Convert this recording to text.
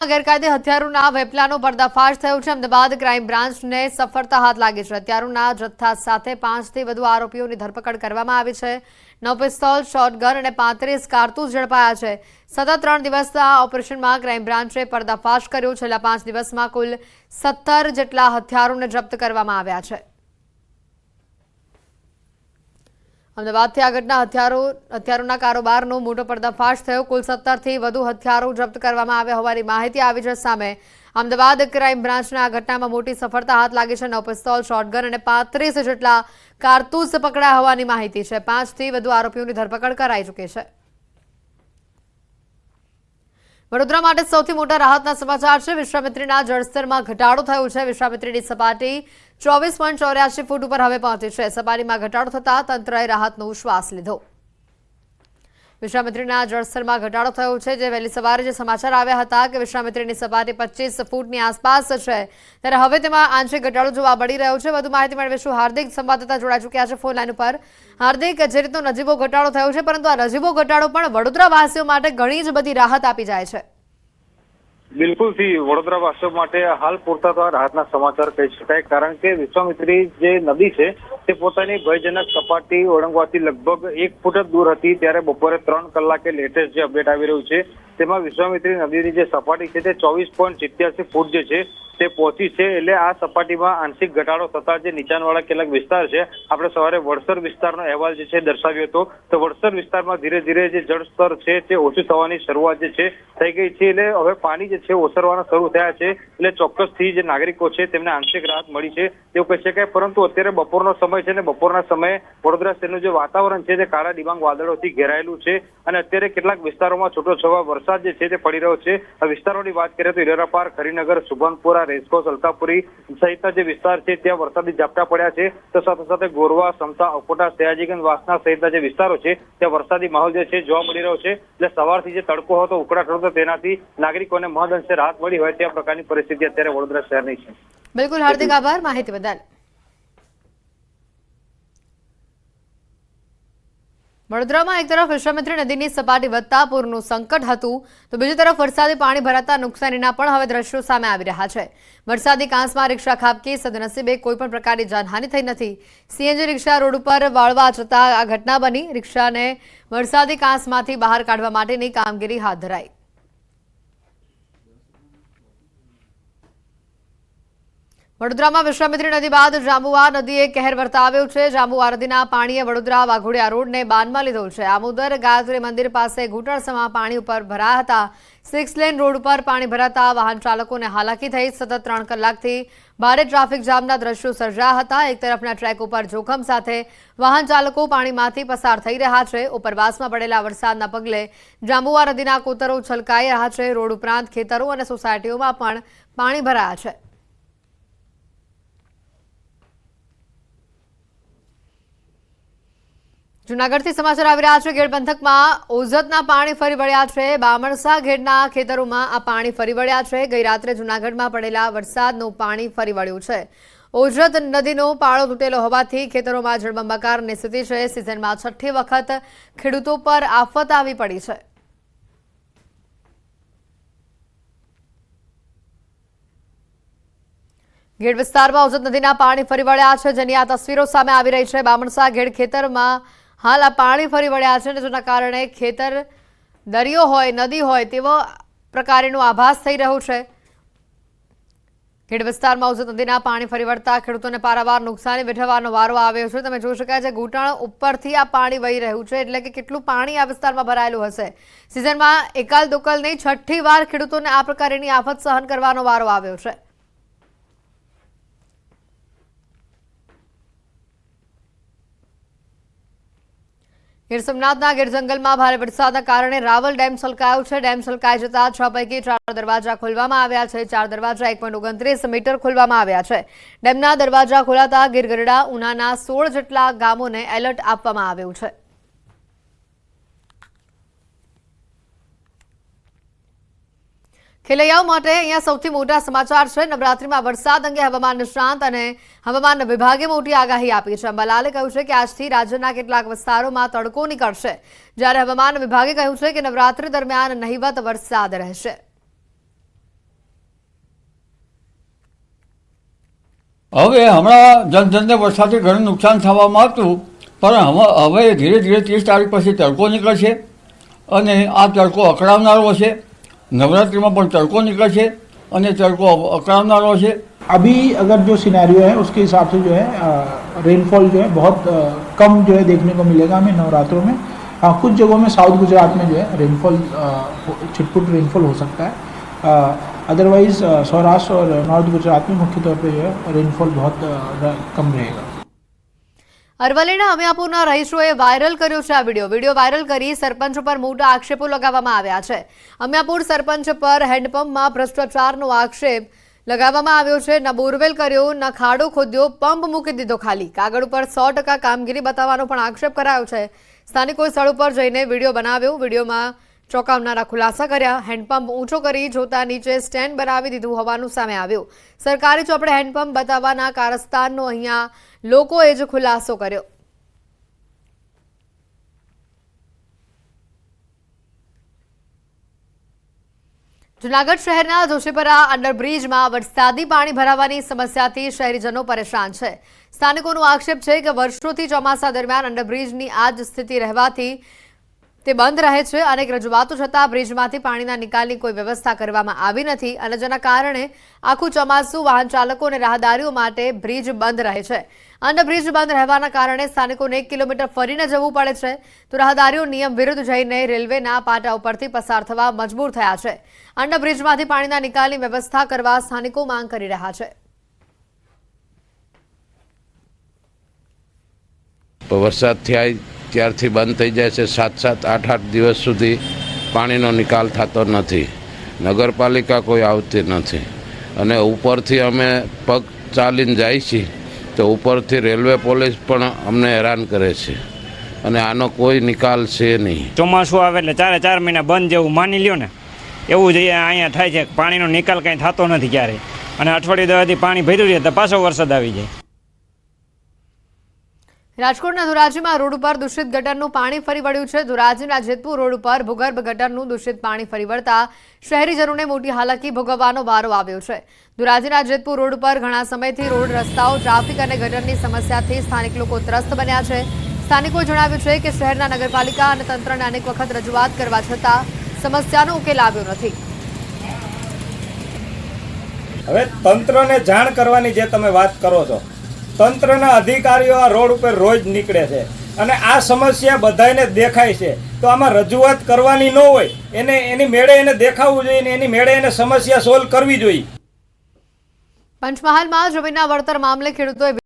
ગેરકાયદે હથિયારોના વેપલાનો પર્દાફાશ થયો છે। અમદાવાદ ક્રાઇમ બ્રાન્ચને સફળતા હાથ લાગી છે। હથિયારોના જથ્થા સાથે 5 થી વધુ આરોપીઓની ધરપકડ કરવામાં આવી છે। 9 પિસ્તોલ, શોટગન અને 35 કારતૂસ ઝડપાયા છે। સતત 3 દિવસના ઓપરેશનમાં ક્રાઇમ બ્રાન્ચે પર્દાફાશ કર્યો। છેલ્લા 5 દિવસમાં કુલ 17 જેટલા હથિયારોને જપ્ત કરવામાં આવ્યા છે। અમદાવાદથી આ ઘટના હથિયારોના કારોબારનો મોટો પર્દાફાશ થયો। કુલ 17 થી વધુ હથિયારો જપ્ત કરવામાં આવ્યા હોવાની માહિતી આવી છે સામે। અમદાવાદ ક્રાઇમ બ્રાન્ચને આ ઘટનામાં મોટી સફળતા હાથ લાગી છે। 9 પિસ્તોલ, શોટગન અને 35 જેટલા કારતૂસ પકડાયા હોવાની માહિતી છે। 5 થી વધુ આરોપીઓની ધરપકડ કરાઈ ચૂકી છે। વડોદરા માટે સૌથી મોટા રાહતના સમાચાર છે। વિશ્વામિત્રીના જળસ્તરમાં ઘટાડો થયો છે। વિશ્વામિત્રીની સપાટી 24.84 ફૂટ ઉપર હવે પહોંચી છે। સપાટીમાં ઘટાડો થતા તંત્રએ રાહતનો શ્વાસ લીધો। વિશ્વામિત્રીના જળસ્તરમાં ઘટાડો થયો છે। જે વહેલી સવારે જે સમાચાર આવ્યા હતા કે વિશ્વામિત્રીની સપાટી 25 ફૂટની આસપાસ છે, ત્યારે હવે તેમાં આંશિક ઘટાડો જોવા મળી રહ્યો છે। વધુ માહિતી મેળવીશું। હાર્દિક સંવાદદાતા જોડાઈ ચૂક્યા છે ફોન લાઈન ઉપર। હાર્દિક, જે રીતનો નજીવો ઘટાડો થયો છે, પરંતુ આ નજીવો ઘટાડો પણ વડોદરાવાસીઓ માટે ઘણી જ બધી રાહત આપી જાય છે। બિલકુલ થી વડોદરાવાસીઓ માટે હાલ પૂરતા તો રાહતના સમાચાર કહી શકાય, કારણ કે વિશ્વામિત્રી જે નદી છે તે પોતાની ભયજનક સપાટી ઓળંગવાથી લગભગ 1 ફૂટ જ દૂર હતી। ત્યારે બપોરે 3 કલાકે લેટેસ્ટ જે અપડેટ આવી રહ્યું છે તેમાં વિશ્વામિત્રી નદીની જે સપાટી છે તે 24.87 ફૂટ જે છે તે પહોંચી છે। એટલે આ સપાટીમાં આંશિક ઘટાડો થતા જે નીચાણવાળા કેટલાક વિસ્તાર છે, આપણે સવારે વડસર વિસ્તારનો અહેવાલ જે છે દર્શાવ્યો હતો, તો વડસર વિસ્તારમાં ધીરે ધીરે જે જળસ્તર છે તે ઓછું થવાની શરૂઆત જે છે થઈ ગઈ છે। એટલે હવે પાણી જે છે ઓસરવાના શરૂ થયા છે। એટલે ચોક્કસથી જે નાગરિકો છે તેમને આંશિક રાહત મળી છે તેવું કહી શકાય। પરંતુ અત્યારે બપોરનો સમય છે ને બપોરના સમયે વડોદરા શહેરનું જે વાતાવરણ છે તે કાળા ડિબાંગ વાદળોથી ઘેરાયેલું છે અને અત્યારે કેટલાક વિસ્તારોમાં છૂટોછવાયો વરસાદ જે છે તે પડી રહ્યો છે। આ વિસ્તારોની વાત કરીએ તો હિરેરાપાર, ખરીનગર, સુભનપુરા, રેસકોસ, અલકાપુરી સહિતના જે વિસ્તાર છે ત્યાં વરસાદી ઝાપટા પડ્યા છે। તો સાથે સાથે ગોરવા, સમતા, અકોટા, સયાજીગંજ, વાસણા સહિતના જે વિસ્તારો છે ત્યાં વરસાદી માહોલ જે છે જોવા મળી રહ્યો છે। એટલે સવારથી જે તડકો હતો, ઉકળાટ હતો, તેનાથી નાગરિકોને મહદઅંશે રાહત મળી હોય તે પ્રકારની પરિસ્થિતિ અત્યારે વડોદરા શહેરની છે। બિલકુલ હાર્દિક, આભાર માહિતી બદલ। વડોદરામાં એક તરફ વિશ્વામિત્રી નદીની સપાટી વધતા પૂરનું સંકટ હતું, તો બીજી તરફ વરસાદી પાણી ભરાતા નુકસાનીના પણ હવે દ્રશ્યો સામે આવી રહ્યા છે। વરસાદી કાંસમાં રિક્ષા ખાબકી, સદનસીબે કોઈપણ પ્રકારની જાનહાનિ થઈ નથી। સીએનજી રિક્ષા રોડ ઉપર વાળવા જતા આ ઘટના બની। રિક્ષાને વરસાદી કાંસમાંથી બહાર કાઢવા માટેની કામગીરી હાથ ધરાઈ। વડોદરામાં વિશ્વામિત્રી નદી બાદ જાંબુઆ નદીએ કહેર વર્તાવ્યો છે। જાંબુઆ નદીના પાણીએ વડોદરા વાઘોડિયા રોડને બાનમાં લીધો છે। આમોદર ગાયત્રી મંદિર પાસે ઘૂંટણસમાં પાણી ઉપર ભરાયા હતા। 6 લેન રોડ ઉપર પાણી ભરાતા વાહન ચાલકોને હાલાકી થઈ। સતત 3 કલાકથી ભારે ટ્રાફિક જામના દ્રશ્યો સર્જાયા હતા। એક તરફના ટ્રેક ઉપર જોખમ સાથે વાહન ચાલકો પાણીમાંથી પસાર થઈ રહ્યા છે। ઉપરવાસમાં પડેલા વરસાદના પગલે જાંબુઆ નદીના કોતરો છલકાઈ રહ્યા છે। રોડ ઉપરાંત ખેતરો અને સોસાયટીઓમાં પણ પાણી ભરાયા છે। જૂનાગઢથી સમાચાર આવી રહ્યા છે। ગેડ પંથકમાં ઓઝતના પાણી ફરી વળ્યા છે। બામણસા ઘેડના ખેતરોમાં આ પાણી ફરી વળ્યા છે। ગઈ રાત્રે જૂનાગઢમાં પડેલા વરસાદનું પાણી ફરી વળ્યું છે। ઓઝત નદીનો પાળો તૂટેલો હોવાથી ખેતરોમાં જળબંબાકારની સ્થિતિ છે। સિઝનમાં 6ઠ્ઠી વખત ખેડૂતો પર આફત આવી પડી છે। ગેડ વિસ્તારમાં ઓઝત નદીના પાણી ફરી વળ્યા છે, જેની આ તસવીરો સામે આવી રહી છે। બામણસા ઘેડ ખેતરમાં હાલ આ પાણી ફરી વળ્યા છે, જેના કારણે ખેતર દરિયો હોય, નદી હોય તેવો પ્રકારનો આભાસ થઈ રહ્યો છે। ગેડ વિસ્તારમાં ઓઝત નદીના પાણી ફરી વળતા ખેડૂતોને પારાવાર નુકસાની વેઠવાનો વારો આવ્યો છે। તમે જોઈ શકાય છે ઘૂંટણ ઉપરથી આ પાણી વહી રહ્યું છે, એટલે કે કેટલું પાણી આ વિસ્તારમાં ભરાયેલું હશે। સિઝનમાં એકાલ દોકલ નહીં, 6ઠ્ઠી વાર ખેડૂતોને આ પ્રકારની આફત સહન કરવાનો વારો આવ્યો છે। ગીર સોમનાથના ગીર જંગલમાં ભારે વરસાદના કારણે રાવલ ડેમ છલકાયો છે। ડેમ છલકાઈ જતા 6 પૈકી 4 દરવાજા ખોલવામાં આવ્યા છે। 4 દરવાજા 1.29 મીટર ખોલવામાં આવ્યા છે। ડેમના દરવાજા ખોલાતા ગીર ગઢડા, ઉનાના 16 જેટલા ગામોને એલર્ટ આપવામાં આવ્યું છે। ખેલૈયાઓ માટે અહીંયા સૌથી મોટા સમાચાર છે। નવરાત્રીમાં વરસાદ અંગે હવામાન નિષ્ણાંત અને હવામાન વિભાગે મોટી આગાહી આપી છે। અંબાલાલે કહ્યું છે કે આજથી રાજ્યના કેટલાક વિસ્તારોમાં તડકો નીકળશે, જ્યારે હવામાન વિભાગે કહ્યું છે કે નવરાત્રી દરમિયાન નહિવત વરસાદ રહેશે। હવે હમણાં જનધનને વરસાદથી ઘણું નુકસાન થવામાં હતું, પણ હવે ધીરે ધીરે 30 તારીખ પછી તડકો નીકળશે અને આ તડકો અકળાવનારો છે. નવરાત્રિમાં પણ તડકો નીકળશે અને તડકો અકળાવનારો છે. अभी अगर जो सिनेरियो है उसके हिसाब से जो है रेनफॉल जो है बहुत कम जो है देखने को मिलेगा हमें नवरात्रों में. हाँ, कुछ जगहों में साउथ गुजरात में जो है रेनफॉल छिटपुट रेनफॉल हो सकता है. अदरवाइज सौराष्ट्र और नॉर्थ गुजरात में मुख्य तौर पे जो है रेनफॉल बहुत कम रहेगा. અરવલ્લીના અમિયાપુરના રહીશોએ વાયરલ કર્યો છે આ વિડીયો વાયરલ કરી સરપંચ પર મોટા આક્ષેપો લગાવવામાં આવ્યા છે. અમિયાપુર સરપંચ પર હેન્ડપંપમાં ભ્રષ્ટાચારનો આક્ષેપ લગાવવામાં આવ્યો છે. ન બોરવેલ કર્યો, ન ખાડો ખોદ્યો, પંપ મૂકી દીધો ખાલી. કાગળ ઉપર 100% કામગીરી બતાવવાનો પણ આક્ષેપ કરાયો છે. સ્થાનિકોએ સ્થળ ઉપર જઈને વિડીયો બનાવ્યો. વિડીયોમાં ચોંકાવનારા ખુલાસા કર્યા. હેન્ડપંપ ઊંચો કરી જોતા નીચે સ્ટેન્ડ બનાવી દીધું હોવાનું સામે આવ્યું. સરકારી ચોપડે હેન્ડપંપ બતાવવાના કારસ્તાનનો અહીંયા લોકોએ જ ખુલાસો કર્યો. જૂનાગઢ શહેરના જોશીપરા અંડરબ્રિજમાં વરસાદી પાણી ભરાવાની સમસ્યાથી શહેરીજનો પરેશાન છે. સ્થાનિકોનો આક્ષેપ છે કે વર્ષોથી ચોમાસા દરમિયાન અંડરબ્રિજની આ જ સ્થિતિ રહેવાથી તે બંધ રહે છે. અનેક રજૂઆતો છતાં બ્રિજમાંથી પાણીના નિકાલની કોઈ વ્યવસ્થા કરવામાં આવી નથી અને જેના કારણે આખું ચોમાસું વાહન ચાલકો અને રાહદારીઓ માટે બ્રિજ બંધ રહે છે. અંડરબ્રિજ બંધ રહેવાના કારણે સ્થાનિકોને 1 કિલોમીટર ફરીને જવું પડે છે, તો રાહદારીઓ નિયમ વિરુદ્ધ જઈને રેલવેના પાટા ઉપરથી પસાર થવા મજબૂર થયા છે. અંડરબ્રિજમાંથી પાણીના નિકાલની વ્યવસ્થા કરવા સ્થાનિકો માંગ કરી રહ્યા છે. વરસાદ થયા ત્યારથી બંધ થઈ જાય છે. 7-7, 8-8 દિવસ સુધી પાણીનો નિકાલ થતો નથી. નગરપાલિકા કોઈ આવતી નથી અને ઉપરથી અમે પગ ચાલીને જાય છીએ તો ઉપરથી રેલવે પોલીસ પણ અમને હેરાન કરે છે અને આનો કોઈ નિકાલ છે નહીં. ચોમાસું આવે એટલે 4 મહિના બંધ જેવું માની લ્યો ને, એવું જ અહીંયા થાય છે. પાણીનો નિકાલ કંઈ થતો નથી ક્યારેય અને અઠવાડિયે દવાથી પાણી ભર્યું રહે તો પાછો વરસાદ આવી જાય. રાજકોટના ધોરાજીમાં રોડ ઉપર દૂષિત ગટરનું પાણી ફરી વળ્યું છે. ધોરાજીના જેતપુર રોડ ઉપર ભૂગર્ભ ગટરનું દૂષિત પાણી ફરી વળતા શહેરીજનોને મોટી હાલાકી ભોગવવાનો વારો આવ્યો છે. ધોરાજીના જેતપુર રોડ ઉપર ઘણા સમયથી રોડ, રસ્તાઓ, ટ્રાફિક અને ગટરની સમસ્યાથી સ્થાનિક લોકો ત્રસ્ત બન્યા છે. સ્થાનિકોએ જણાવ્યું છે કે શહેરના નગરપાલિકા અને તંત્રને અનેક વખત રજૂઆત કરવા છતાં સમસ્યાનો ઉકેલ આવ્યો નથી. હવે તંત્રને જાણ કરવાની જે તમે વાત કરો છો, તંત્રના અધિકારીઓ આ રોડ ઉપર રોજ નીકળે છે અને આ સમસ્યા બધાને દેખાય છે, તો આમાં રજૂઆત કરવાની ન હોય, એની મેળે એને દેખાવું જોઈએ ને એની મેળે એને સમસ્યા સોલ્વ કરવી જોઈએ. પંચમહાલમાં જમીનના વળતર મામલે ખેડૂતોએ